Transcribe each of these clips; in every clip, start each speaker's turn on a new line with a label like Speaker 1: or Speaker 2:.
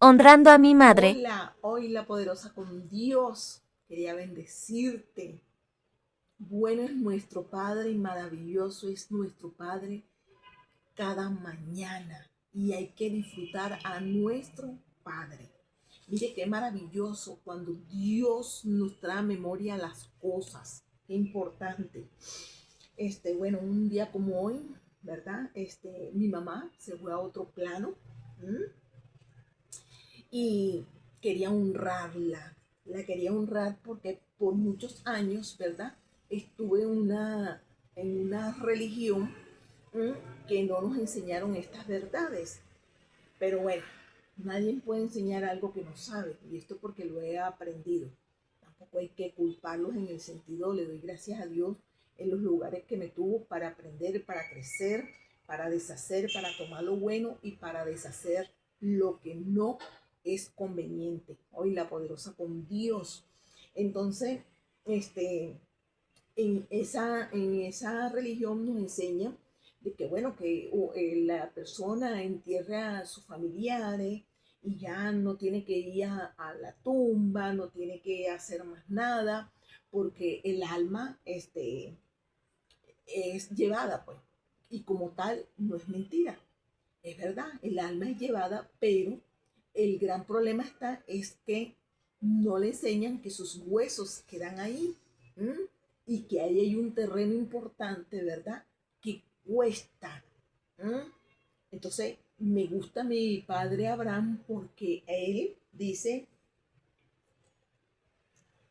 Speaker 1: honrando a mi madre.
Speaker 2: Hola, hoy la poderosa con Dios. Quería bendecirte. Bueno es nuestro Padre y maravilloso es nuestro Padre cada mañana. Y hay que disfrutar a nuestro Padre. Mire qué maravilloso cuando Dios nos trae a memoria las cosas. Qué importante. Bueno, un día como hoy, ¿verdad? Mi mamá se fue a otro plano. ¿M? Y quería honrarla. La quería honrar porque por muchos años, ¿verdad? Estuve en una religión que no nos enseñaron estas verdades. Pero bueno, nadie puede enseñar algo que no sabe. Y esto porque lo he aprendido. Tampoco hay que culparlos en el sentido, le doy gracias a Dios en los lugares que me tuvo para aprender, para crecer, para deshacer, para tomar lo bueno y para deshacer lo que no es conveniente. Hoy la poderosa con Dios. Entonces, en esa religión nos enseña de que, bueno, que la persona entierra a sus familiares y ya no tiene que ir a la tumba, no tiene que hacer más nada, porque el alma es llevada, pues. Y como tal, no es mentira. Es verdad, el alma es llevada, pero el gran problema es que no le enseñan que sus huesos quedan ahí. ¿M? Y que ahí hay un terreno importante, ¿verdad? Que cuesta. ¿M? Entonces, me gusta mi padre Abraham porque él dice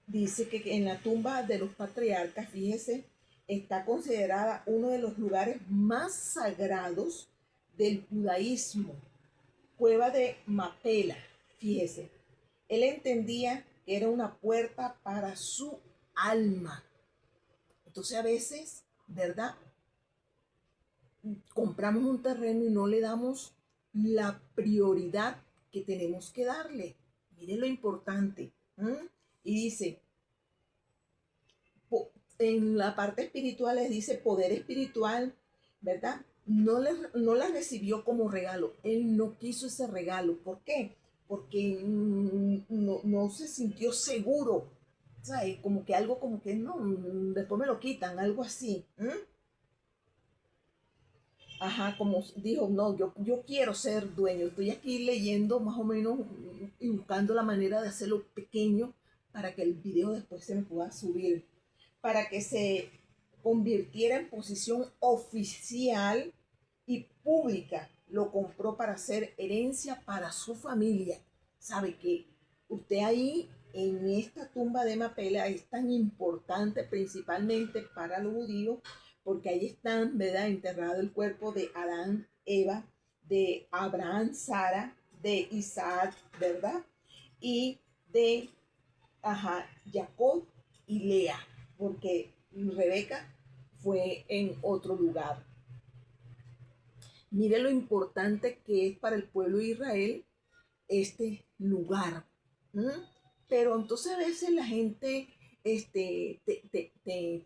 Speaker 2: que en la tumba de los patriarcas, fíjese, está considerada uno de los lugares más sagrados del judaísmo, cueva de Mapela, fíjese. Él entendía que era una puerta para su alma. Entonces a veces, ¿verdad? Compramos un terreno y no le damos la prioridad que tenemos que darle. Mire lo importante. ¿M? Y dice, en la parte espiritual les dice poder espiritual, ¿verdad? No la recibió como regalo. Él no quiso ese regalo. ¿Por qué? Porque no se sintió seguro. ¿Sabes? Como que algo como que no, después me lo quitan, algo así. Ajá, como dijo, no, yo quiero ser dueño. Estoy aquí leyendo más o menos y buscando la manera de hacerlo pequeño para que el video después se me pueda subir, para que se convirtiera en posición oficial y pública. Lo compró para hacer herencia para su familia. Sabe que usted ahí en esta tumba de Mapela es tan importante principalmente para los judíos porque ahí están, ¿verdad? Enterrado el cuerpo de Adán, Eva, de Abraham, Sara, de Isaac, ¿verdad? Y de, Jacob y Lea, porque Rebeca fue en otro lugar. Mire lo importante que es para el pueblo de Israel este lugar. ¿M? Pero entonces a veces la gente te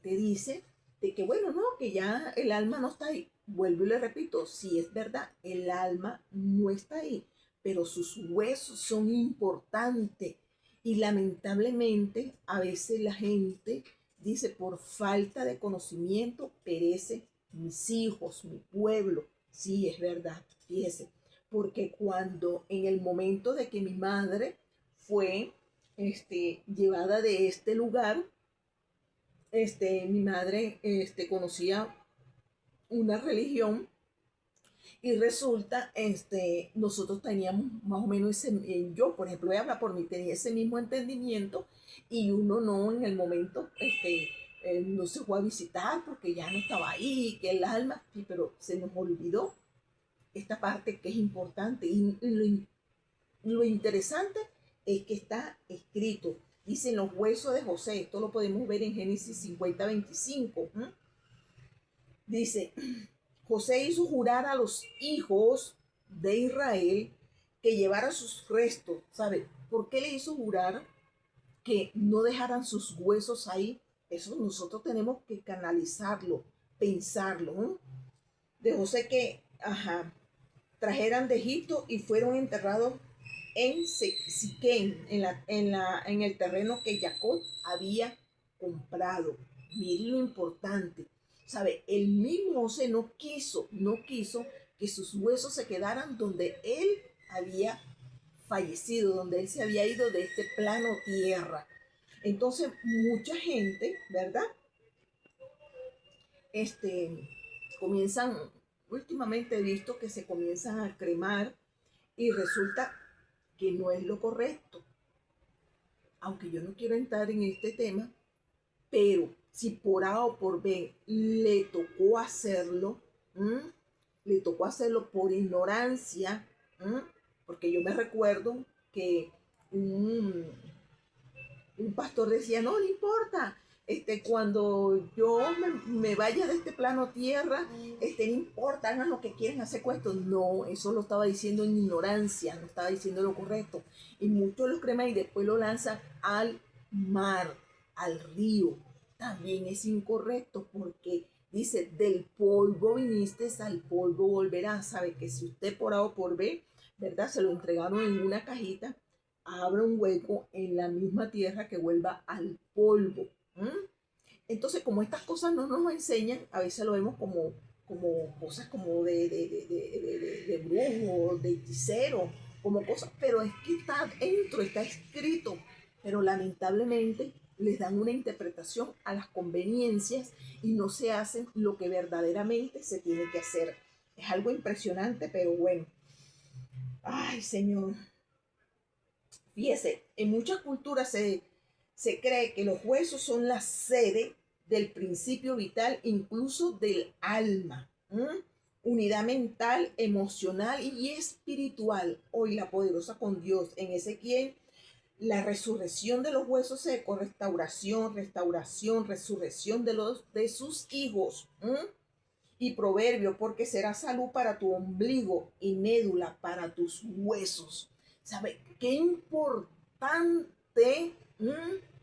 Speaker 2: dice de que bueno, no, que ya el alma no está ahí. Vuelvo y le repito, sí es verdad, el alma no está ahí, pero sus huesos son importantes. Y lamentablemente a veces la gente dice, por falta de conocimiento perece mis hijos, mi pueblo. Sí, es verdad, fíjese porque cuando en el momento de que mi madre fue llevada de este lugar, mi madre conocía una religión y resulta, nosotros teníamos más o menos yo, por ejemplo, voy a hablar por mí, tenía ese mismo entendimiento y uno no en el momento, no se fue a visitar porque ya no estaba ahí, que el alma, sí, pero se nos olvidó esta parte que es importante y lo interesante es que está escrito, dicen los huesos de José, esto lo podemos ver en Génesis 50:25. Dice, José hizo jurar a los hijos de Israel que llevaran sus restos, ¿sabe? ¿Por qué le hizo jurar que no dejaran sus huesos ahí? Eso nosotros tenemos que canalizarlo, pensarlo. De José que, trajeran de Egipto y fueron enterrados en Siquén, en el terreno que Jacob había comprado. Miren lo importante. ¿Sabe? El mismo José no quiso que sus huesos se quedaran donde él había fallecido, donde él se había ido de este plano tierra. Entonces, mucha gente, ¿verdad? Comienzan, últimamente he visto que se comienzan a cremar y resulta que no es lo correcto. Aunque yo no quiero entrar en este tema, pero si por A o por B le tocó hacerlo, ¿m? Le tocó hacerlo por ignorancia, ¿m? Porque yo me recuerdo que un, un pastor decía, no, no importa, cuando yo me vaya de este plano tierra, no importa, hagan lo que quieran hacer con esto. No, eso lo estaba diciendo en ignorancia, no estaba diciendo lo correcto. Y muchos los creman y después lo lanzan al mar, al río. También es incorrecto porque dice, del polvo viniste, al polvo volverás. Sabe que si usted por A o por B, ¿verdad? Se lo entregaron en una cajita, abra un hueco en la misma tierra que vuelva al polvo. ¿Mm? Entonces, como estas cosas no nos enseñan, a veces lo vemos como cosas como de brujo, de hechicero, como cosas, pero es que está dentro, está escrito, pero lamentablemente les dan una interpretación a las conveniencias y no se hacen lo que verdaderamente se tiene que hacer. Es algo impresionante, pero bueno. Ay, Señor. Fíjese, en muchas culturas se cree que los huesos son la sede del principio vital, incluso del alma. Unidad mental, emocional y espiritual. Hoy la poderosa con Dios en Ezequiel, la resurrección de los huesos secos, restauración, resurrección de sus hijos. Y proverbio, porque será salud para tu ombligo y médula para tus huesos. ¿Sabe qué importante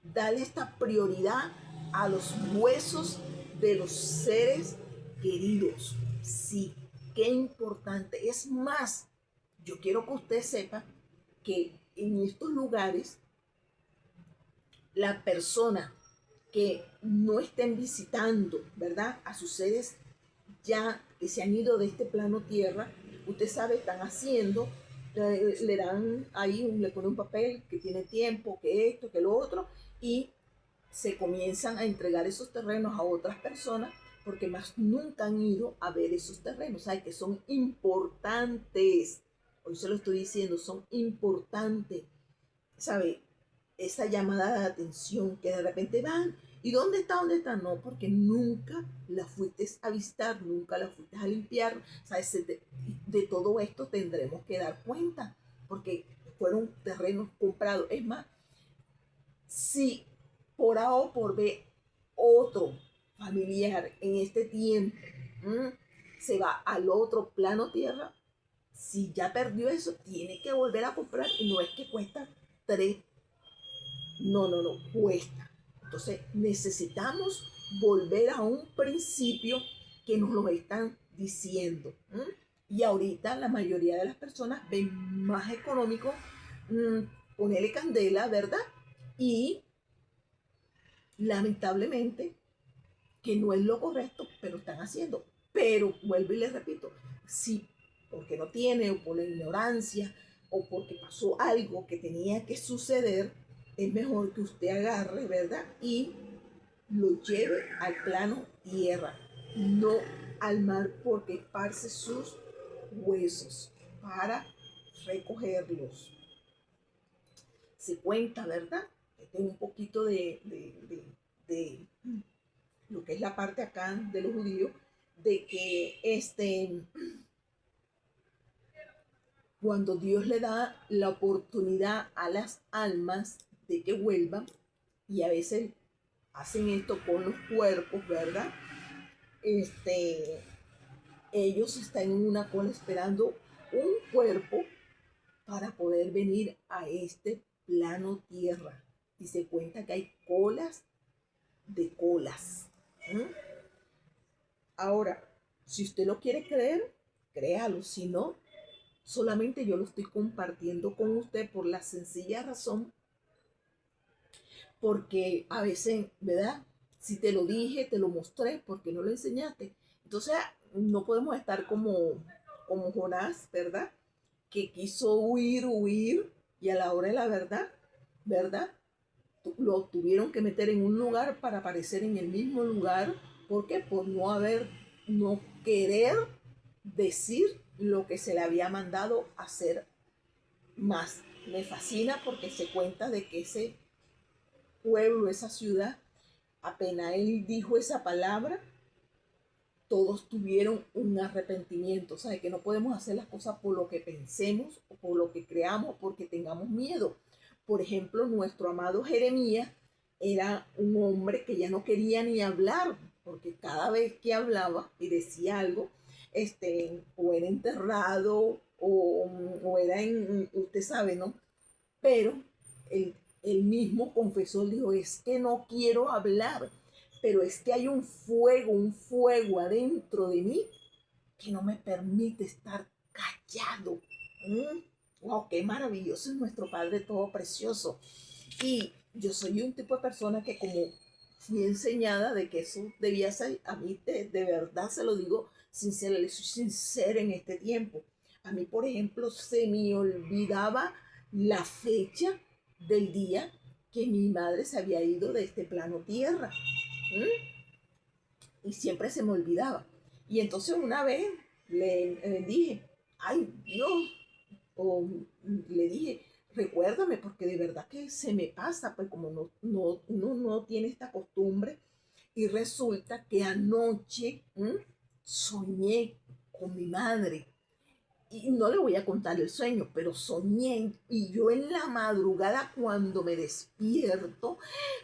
Speaker 2: darle esta prioridad a los huesos de los seres queridos? Sí, qué importante. Es más, yo quiero que usted sepa que en estos lugares la persona que no estén visitando, ¿verdad?, a sus seres ya que se han ido de este plano tierra, usted sabe, están haciendo, le dan ahí, le ponen un papel que tiene tiempo, que esto, que lo otro, y se comienzan a entregar esos terrenos a otras personas porque más nunca han ido a ver esos terrenos, ¿sabe? Que son importantes. Hoy se lo estoy diciendo, son importantes, ¿sabe? Esa llamada de atención que de repente van. ¿Y dónde está? ¿Dónde está? No, porque nunca la fuiste a visitar, nunca la fuiste a limpiar. ¿Sabes? De todo esto tendremos que dar cuenta, porque fueron terrenos comprados. Es más, si por A o por B otro familiar en este tiempo se va al otro plano tierra, si ya perdió eso, tiene que volver a comprar y no es que cuesta 3. No, no, no, cuesta. Entonces necesitamos volver a un principio que nos lo están diciendo. Y ahorita la mayoría de las personas ven más económico ponerle candela, ¿verdad? Y lamentablemente, que no es lo correcto, pero están haciendo. Pero vuelvo y les repito, si porque no tiene o por la ignorancia o porque pasó algo que tenía que suceder, es mejor que usted agarre, ¿verdad? Y lo lleve al plano tierra, no al mar, porque esparce sus huesos para recogerlos. Se cuenta, ¿verdad? Este es un poquito de lo que es la parte acá de los judíos, de que cuando Dios le da la oportunidad a las almas de que vuelvan, y a veces hacen esto con los cuerpos, ¿verdad? Ellos están en una cola esperando un cuerpo para poder venir a este plano tierra. Y se cuenta que hay colas de colas. Ahora, si usted lo quiere creer, créalo. Si no, Solamente yo lo estoy compartiendo con usted por la sencilla razón, porque a veces, ¿verdad? Si te lo dije, te lo mostré, porque no lo enseñaste. Entonces, no podemos estar como Jonás, ¿verdad? Que quiso huir, y a la hora de la verdad, ¿verdad? Lo tuvieron que meter en un lugar para aparecer en el mismo lugar. ¿Por qué? Por no querer decir lo que se le había mandado hacer más. Me fascina porque se cuenta de que ese pueblo, esa ciudad, apenas él dijo esa palabra, todos tuvieron un arrepentimiento. O sea, que no podemos hacer las cosas por lo que pensemos o por lo que creamos, porque tengamos miedo. Por ejemplo, nuestro amado Jeremías era un hombre que ya no quería ni hablar, porque cada vez que hablaba y decía algo, o era enterrado o era usted sabe, ¿no? Pero él mismo confesó, dijo, es que no quiero hablar, pero es que hay un fuego adentro de mí que no me permite estar callado. Wow, qué maravilloso es nuestro Padre todo precioso. Y yo soy un tipo de persona que como fui enseñada de que eso debía ser, a mí de verdad se lo digo sincera, le soy sincera en este tiempo. A mí, por ejemplo, se me olvidaba la fecha del día que mi madre se había ido de este plano tierra. Y siempre se me olvidaba. Y entonces una vez le dije, ay Dios, o le dije, recuérdame, porque de verdad que se me pasa, pues como uno no tiene esta costumbre. Y resulta que anoche soñé con mi madre. Y no le voy a contar el sueño, pero soñé. Y yo en la madrugada cuando me despierto,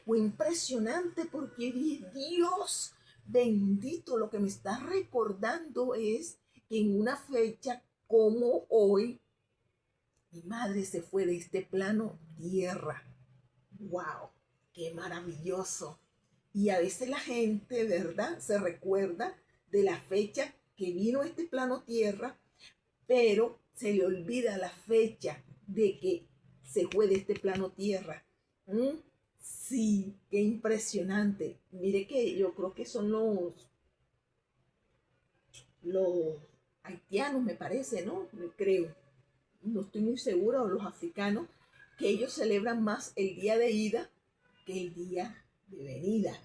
Speaker 2: fue impresionante porque dije, Dios bendito, lo que me está recordando es que en una fecha como hoy, mi madre se fue de este plano tierra. ¡Wow! ¡Qué maravilloso! Y a veces la gente, ¿verdad? Se recuerda de la fecha que vino a este plano tierra, pero se le olvida la fecha de que se fue de este plano tierra. ¿Mm? Sí, qué impresionante. Mire que yo creo que son los haitianos, me parece, ¿no? Me creo. No estoy muy segura, o los africanos, que ellos celebran más el día de ida que el día de venida.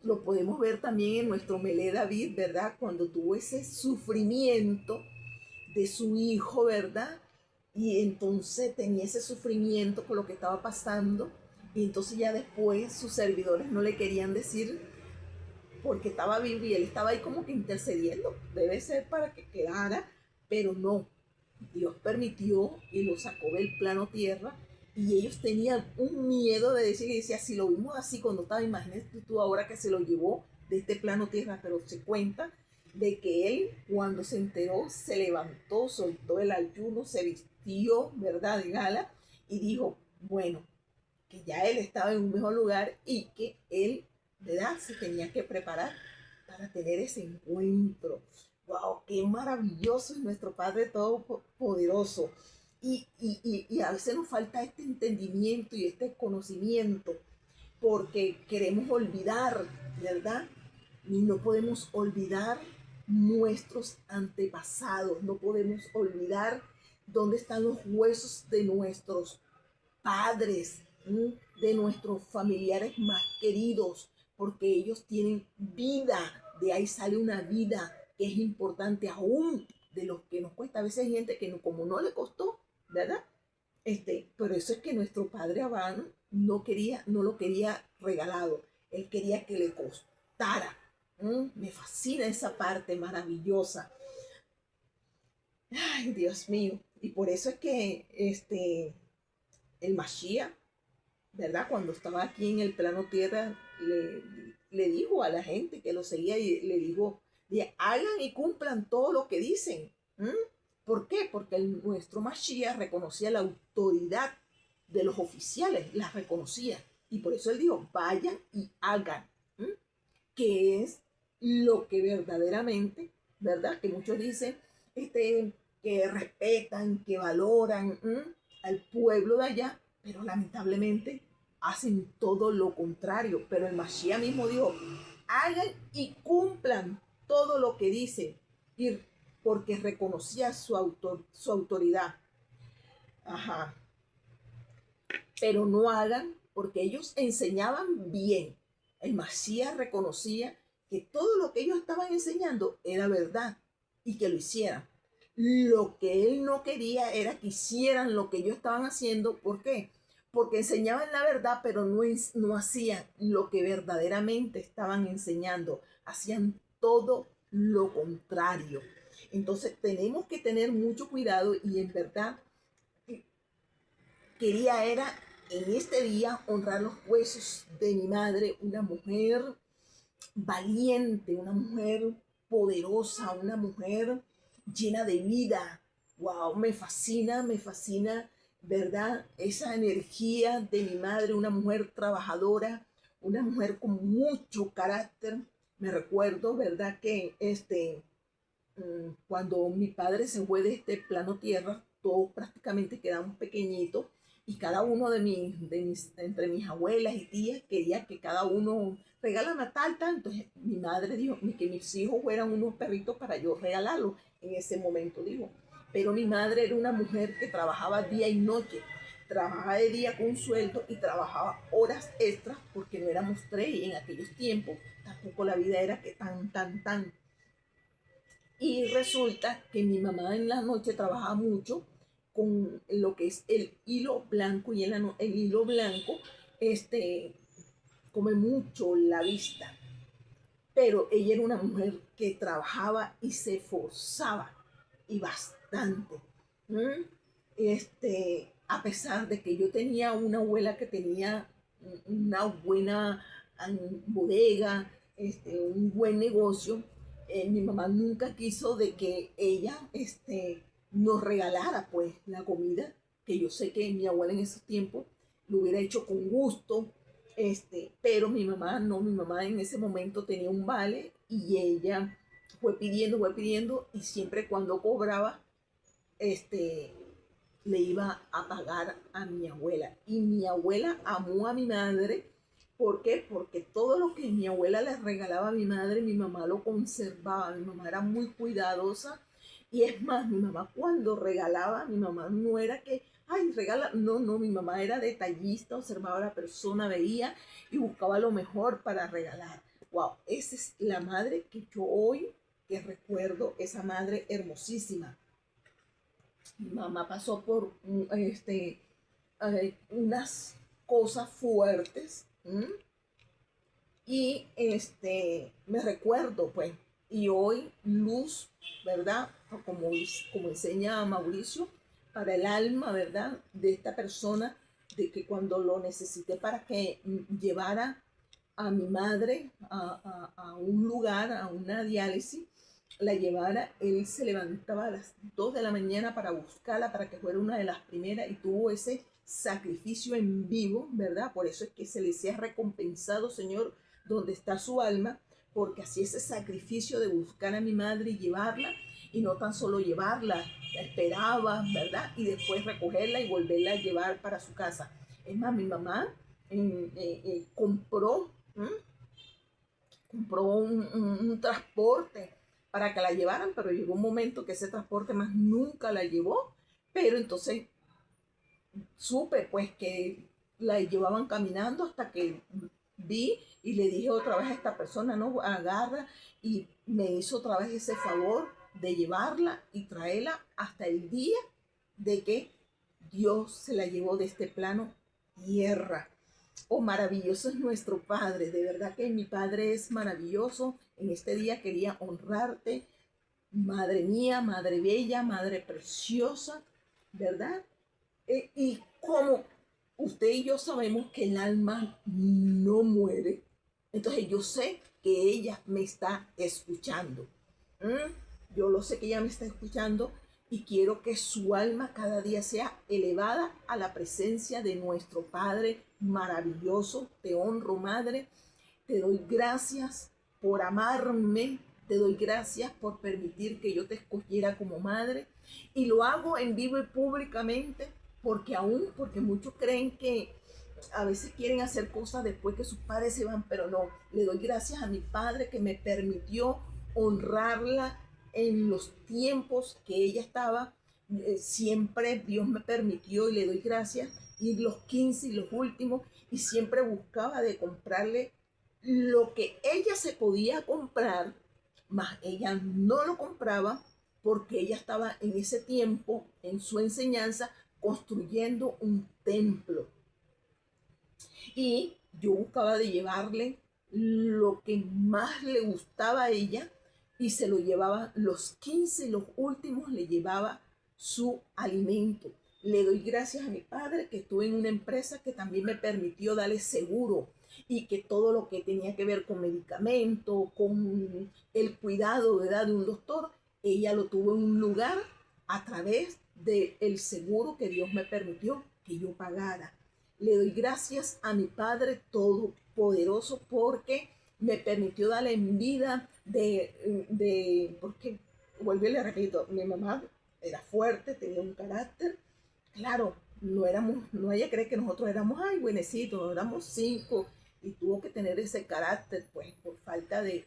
Speaker 2: Lo podemos ver también en nuestro Melé David, ¿verdad? Cuando tuvo ese sufrimiento de su hijo, ¿verdad? Y entonces tenía ese sufrimiento por lo que estaba pasando. Y entonces ya después sus servidores no le querían decir porque estaba vivo y él estaba ahí como que intercediendo. Debe ser para que quedara, pero no. Dios permitió y lo sacó del plano tierra, y ellos tenían un miedo de decir, y decía, si lo vimos así cuando estaba, imagínate tú ahora que se lo llevó de este plano tierra, pero se cuenta de que él cuando se enteró se levantó, soltó el ayuno, se vistió, ¿verdad?, de gala, y dijo, bueno, que ya él estaba en un mejor lugar y que él, ¿verdad?, se tenía que preparar para tener ese encuentro. ¡Wow! ¡Qué maravilloso es nuestro Padre Todopoderoso! Y a veces nos falta este entendimiento y este conocimiento porque queremos olvidar, ¿verdad? Y no podemos olvidar nuestros antepasados, no podemos olvidar dónde están los huesos de nuestros padres, de nuestros familiares más queridos, porque ellos tienen vida, de ahí sale una vida que es importante aún de los que nos cuesta. A veces hay gente que como no le costó, ¿verdad? Pero eso es que nuestro padre Abraham no lo quería regalado, él quería que le costara. Me fascina esa parte maravillosa. Ay, Dios mío. Y por eso es que el Mashiach, ¿verdad? Cuando estaba aquí en el plano tierra, le dijo a la gente que lo seguía y le dijo, hagan y cumplan todo lo que dicen. ¿Por qué? Porque nuestro Mashiach reconocía la autoridad de los oficiales, las reconocía. Y por eso él dijo, vayan y hagan. Que es lo que verdaderamente, ¿verdad? Que muchos dicen, que respetan, que valoran al pueblo de allá, pero lamentablemente hacen todo lo contrario. Pero el Mashiach mismo dijo, hagan y cumplan todo lo que dice, y porque reconocía su autoridad. Ajá. Pero no hagan, porque ellos enseñaban bien. El Mashiach reconocía que todo lo que ellos estaban enseñando era verdad y que lo hicieran. Lo que él no quería era que hicieran lo que ellos estaban haciendo. ¿Por qué? Porque enseñaban la verdad, pero no hacían lo que verdaderamente estaban enseñando. Hacían todo lo contrario. Entonces tenemos que tener mucho cuidado, y en verdad quería era en este día honrar los huesos de mi madre, una mujer valiente, una mujer poderosa, una mujer llena de vida. Wow, me fascina, ¿verdad? Esa energía de mi madre, una mujer trabajadora, una mujer con mucho carácter. Me recuerdo, ¿verdad? Que cuando mi padre se fue de este plano tierra, todos prácticamente quedamos pequeñitos, y cada uno entre mis abuelas y tías quería que cada uno regálame a tal, tal. Entonces mi madre dijo que mis hijos fueran unos perritos para yo regalarlos en ese momento, dijo. Pero mi madre era una mujer que trabajaba día y noche, trabajaba de día con un sueldo y trabajaba horas extras, porque no éramos tres, y en aquellos tiempos tampoco la vida era que tan. Y resulta que mi mamá en la noche trabajaba mucho con lo que es el hilo blanco, y el hilo blanco come mucho la vista. Pero ella era una mujer que trabajaba y se esforzaba, y bastante. ¿Mm? A pesar de que yo tenía una abuela que tenía una buena bodega, un buen negocio, mi mamá nunca quiso de que ella nos regalara pues la comida, que yo sé que mi abuela en esos tiempos lo hubiera hecho con gusto. Pero mi mamá no, mi mamá en ese momento tenía un vale, y ella fue pidiendo, y siempre cuando cobraba, le iba a pagar a mi abuela. Y mi abuela amó a mi madre. ¿Por qué? Porque todo lo que mi abuela le regalaba a mi madre, mi mamá lo conservaba. Mi mamá era muy cuidadosa. Y es más, mi mamá cuando regalaba, mi mamá no era que, ay, regala. No, no, mi mamá era detallista, observaba a la persona, veía y buscaba lo mejor para regalar. Wow, esa es la madre que yo hoy que recuerdo, esa madre hermosísima. Mi mamá pasó por unas cosas fuertes. Y me recuerdo, pues, y hoy luz, ¿verdad? Como enseña Mauricio, para el alma, ¿verdad? De esta persona, de que cuando lo necesité para que llevara a mi madre a un lugar, a una diálisis, la llevara, él se levantaba a las 2 de la mañana para buscarla, para que fuera una de las primeras, y tuvo ese sacrificio en vivo, ¿verdad? Por eso es que se le sea recompensado, Señor, donde está su alma, porque así ese sacrificio de buscar a mi madre y llevarla, y no tan solo llevarla, la esperaba, ¿verdad? Y después recogerla y volverla a llevar para su casa. Es más, mi mamá compró un transporte para que la llevaran, pero llegó un momento que ese transporte más nunca la llevó. Pero entonces supe pues que la llevaban caminando, hasta que vi y le dije otra vez a esta persona, no, agarra, y me hizo otra vez ese favor de llevarla y traerla hasta el día de que Dios se la llevó de este plano tierra. Oh, maravilloso es nuestro Padre. De verdad que mi Padre es maravilloso. En este día quería honrarte, Madre mía, Madre bella, Madre preciosa, ¿verdad? Y como usted y yo sabemos que el alma no muere, entonces yo sé que ella me está escuchando. Yo lo sé que ella me está escuchando, y quiero que su alma cada día sea elevada a la presencia de nuestro Padre maravilloso. Te honro, Madre. Te doy gracias por amarme, Te doy gracias por permitir que yo te escogiera como madre y lo hago en vivo y públicamente porque muchos creen que a veces quieren hacer cosas después que sus padres se van, pero no, le doy gracias a mi padre que me permitió honrarla en los tiempos que ella estaba. Siempre Dios me permitió y le doy gracias ir los 15 y los últimos y siempre buscaba de comprarle lo que ella se podía comprar, más ella no lo compraba porque ella estaba en ese tiempo, en su enseñanza, construyendo un templo. Y yo buscaba de llevarle lo que más le gustaba a ella y se lo llevaba los 15, los últimos le llevaba su alimento. Le doy gracias a mi padre que estuve en una empresa que también me permitió darle seguro y que todo lo que tenía que ver con medicamentos, con el cuidado, ¿verdad?, de un doctor, ella lo tuvo en un lugar a través del seguro que Dios me permitió que yo pagara. Le doy gracias a mi Padre Todopoderoso porque me permitió darle en vida porque, vuelvo y le repito, mi mamá era fuerte, tenía un carácter. Claro, no ella cree que nosotros éramos, ay, buenecitos, éramos 5 y tuvo que tener ese carácter, pues, por falta de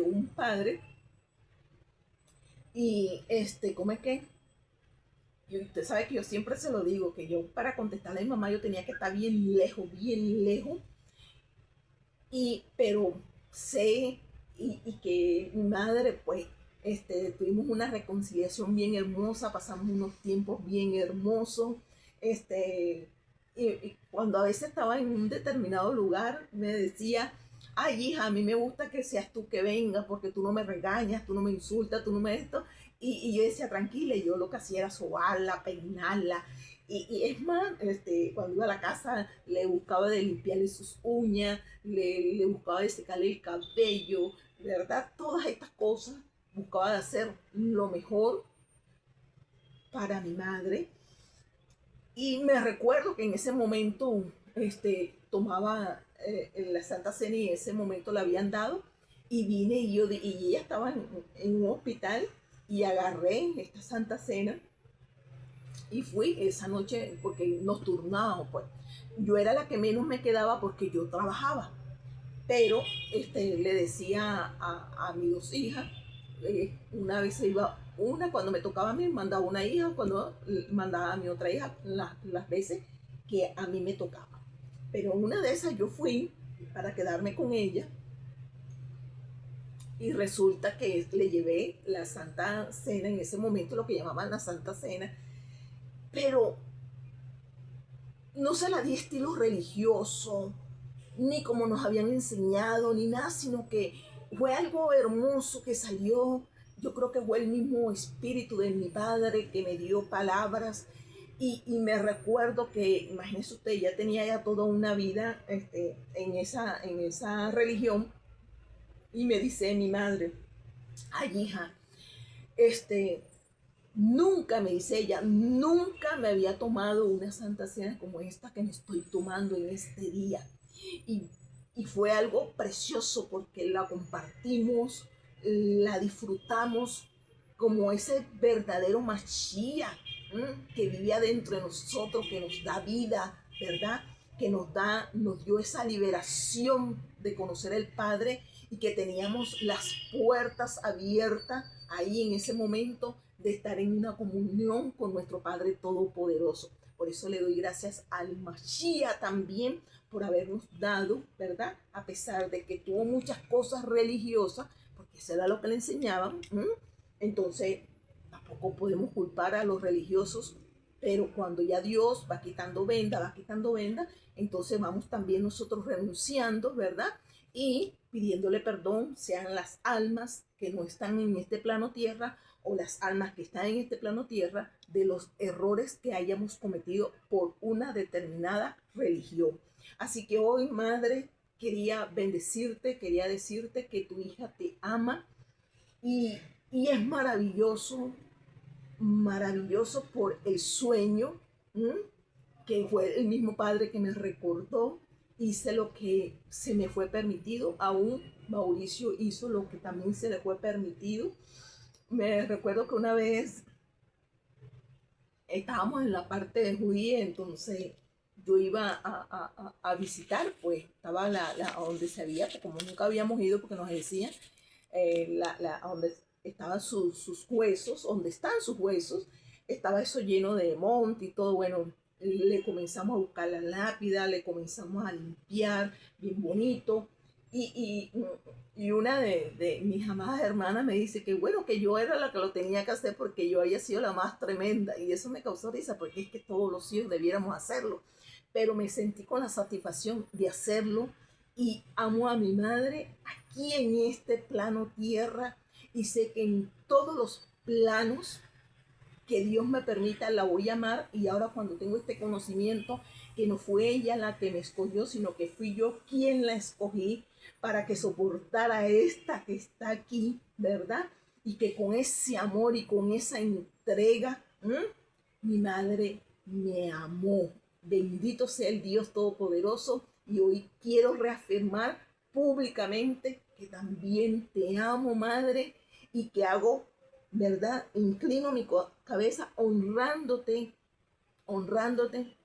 Speaker 2: un padre. Y, ¿cómo es que? Y usted sabe que yo siempre se lo digo, que yo para contestarle a mi mamá yo tenía que estar bien lejos, pero sé y que mi madre, pues, tuvimos una reconciliación bien hermosa, pasamos unos tiempos bien hermosos, y cuando a veces estaba en un determinado lugar, me decía, ay hija, a mí me gusta que seas tú que vengas, porque tú no me regañas, tú no me insultas, tú no me esto, y yo decía, tranquila, y yo lo que hacía era sobarla, peinarla, y es más, cuando iba a la casa le buscaba de limpiarle sus uñas, le buscaba de secarle el cabello, ¿verdad? Todas estas cosas buscaba de hacer lo mejor para mi madre. Y me recuerdo que en ese momento tomaba la Santa Cena y en ese momento la habían dado y vine y ella estaba en un hospital y agarré esta Santa Cena y fui esa noche porque nos turnábamos, pues. Yo era la que menos me quedaba porque yo trabajaba, pero le decía a mis 2 hijas, una vez se iba una, cuando me tocaba a mí, mandaba una hija, cuando mandaba a mi otra hija, las veces que a mí me tocaba. Pero una de esas yo fui para quedarme con ella y resulta que le llevé la Santa Cena, en ese momento lo que llamaban la Santa Cena, pero no se la di estilo religioso, ni como nos habían enseñado, ni nada, sino que fue algo hermoso que salió. Yo creo que fue el mismo espíritu de mi padre que me dio palabras. Y me recuerdo que, imagínese usted, ya tenía ya toda una vida en esa religión. Y me dice mi madre, ay hija, nunca, me dice ella, nunca me había tomado una Santa Cena como esta que me estoy tomando en este día. Y, y fue algo precioso porque la compartimos, la disfrutamos como ese verdadero Mashiach que vive adentro de nosotros, que nos da vida, ¿verdad? Que nos dio esa liberación de conocer al Padre y que teníamos las puertas abiertas ahí en ese momento de estar en una comunión con nuestro Padre Todopoderoso. Por eso le doy gracias al Mashiach también por habernos dado, ¿verdad? A pesar de que tuvo muchas cosas religiosas, porque eso era lo que le enseñaban. Entonces, tampoco podemos culpar a los religiosos, pero cuando ya Dios va quitando venda, entonces vamos también nosotros renunciando, ¿verdad? Y pidiéndole perdón, sean las almas que no están en este plano tierra o las almas que están en este plano tierra de los errores que hayamos cometido por una determinada religión. Así que hoy, madre, quería bendecirte, quería decirte que tu hija te ama y es maravilloso, maravilloso por el sueño que fue el mismo padre que me recordó hice lo que se me fue permitido, aún Mauricio hizo lo que también se le fue permitido. Me recuerdo que una vez estábamos en la parte de judía, entonces yo iba a visitar, pues estaba donde se había, como nunca habíamos ido porque nos decían, donde estaban sus huesos, donde están sus huesos, estaba eso lleno de monte y todo. Bueno, le comenzamos a buscar la lápida, le comenzamos a limpiar, bien bonito. Y una de mis amadas hermanas me dice que bueno, que yo era la que lo tenía que hacer porque yo había sido la más tremenda. Y eso me causó risa porque es que todos los hijos debiéramos hacerlo. Pero me sentí con la satisfacción de hacerlo y amo a mi madre aquí en este plano tierra y sé que en todos los planos que Dios me permita, la voy a amar. Y ahora cuando tengo este conocimiento, que no fue ella la que me escogió, sino que fui yo quien la escogí para que soportara esta que está aquí, ¿verdad? Y que con ese amor y con esa entrega, mi madre me amó. Bendito sea el Dios Todopoderoso. Y hoy quiero reafirmar públicamente que también te amo, madre, y que hago, ¿verdad? Inclino mi cabeza honrándote,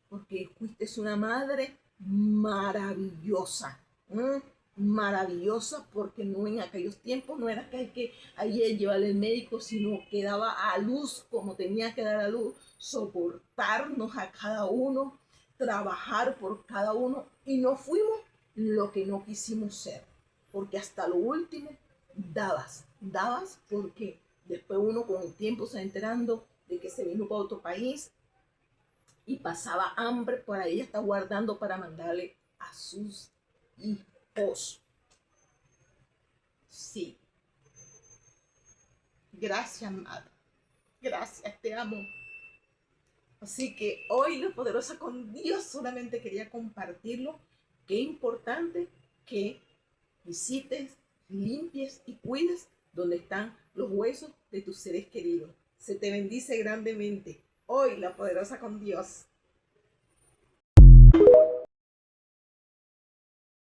Speaker 2: porque fuiste una madre maravillosa. Maravillosa, porque no en aquellos tiempos no era que hay que ahí llevarle al médico, sino que daba a luz como tenía que dar a luz, soportarnos a cada uno, trabajar por cada uno, y no fuimos lo que no quisimos ser, porque hasta lo último dabas porque después uno con el tiempo se va enterando de que se vino para otro país y pasaba hambre, para ella está guardando para mandarle a sus hijos. Sí. Gracias, madre. Gracias, te amo. Así que hoy la poderosa con Dios solamente quería compartirlo. Qué importante que visites, limpies y cuides donde están los huesos de tus seres queridos. Se te bendice grandemente. Hoy la poderosa con Dios.